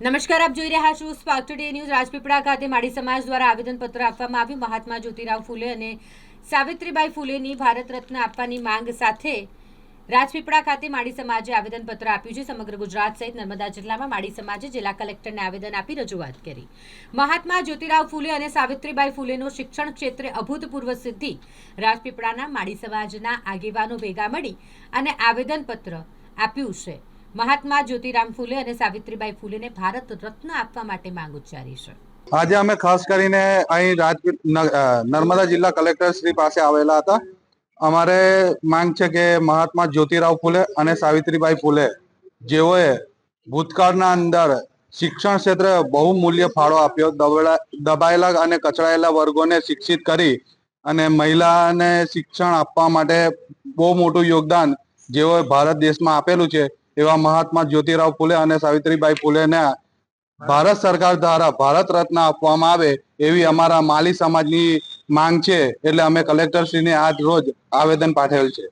નમસ્કાર, આપ જોઈ રહ્યા છો સ્પાર્ક ટુડે ન્યૂઝ। રાજપીપળા ખાતે માળી સમાજ દ્વારા આવેદનપત્ર આપવામાં આવ્યું। મહાત્મા જ્યોતિરાવ ફૂલે અને સાવિત્રીબાઈ ફૂલેની ભારત રત્ન આપવાની માંગ સાથે રાજપીપળા ખાતે માળી સમાજે આવેદનપત્ર આપ્યું છે। સમગ્ર ગુજરાત સહિત નર્મદા જિલ્લામાં માળી સમાજે જિલ્લા કલેક્ટરને આવેદન આપી રજૂઆત કરી। મહાત્મા જ્યોતિરાવ ફૂલે અને સાવિત્રીબાઈ ફૂલેનો શિક્ષણ ક્ષેત્રે અભૂતપૂર્વ સિદ્ધિ। રાજપીપળાના માળી સમાજના આગેવાનો ભેગા મળી અને આવેદનપત્ર આપ્યું છે। મહાત્મા જ્યોતિરામ ફૂલે અને સાવિત્રીબાઈ ફૂલેને ભારત રત્ન આપવા માટે માંગ ઉચ્ચારી છે। આજે અમે ખાસ કરીને અહીં નર્મદા જિલ્લા કલેક્ટર શ્રી પાસે આવેલા હતા। અમારે માંગ છે કે મહાત્મા જ્યોતિરાવ ફૂલે અને સાવિત્રીબાઈ ફૂલે જેઓએ ભૂતકાળના અંદર શિક્ષણ ક્ષેત્રે બહુમૂલ્ય ફાળો આપ્યો, દબાયેલા અને કચડાયેલા વર્ગોને શિક્ષિત કરી અને મહિલાને શિક્ષણ આપવા માટે બહુ મોટું યોગદાન જેઓએ ભારત દેશમાં આપેલું છે, એવા મહાત્મા જ્યોતિરાવ ફૂલે અને સાવિત્રીબાઈ ફૂલેને ભારત સરકાર દ્વારા ભારત રત્ન આપવામાં આવે એવી અમારા માલી સમાજની માંગ છે। એટલે અમે કલેક્ટરશ્રીને આજ રોજ આવેદન પાઠવેલ છે।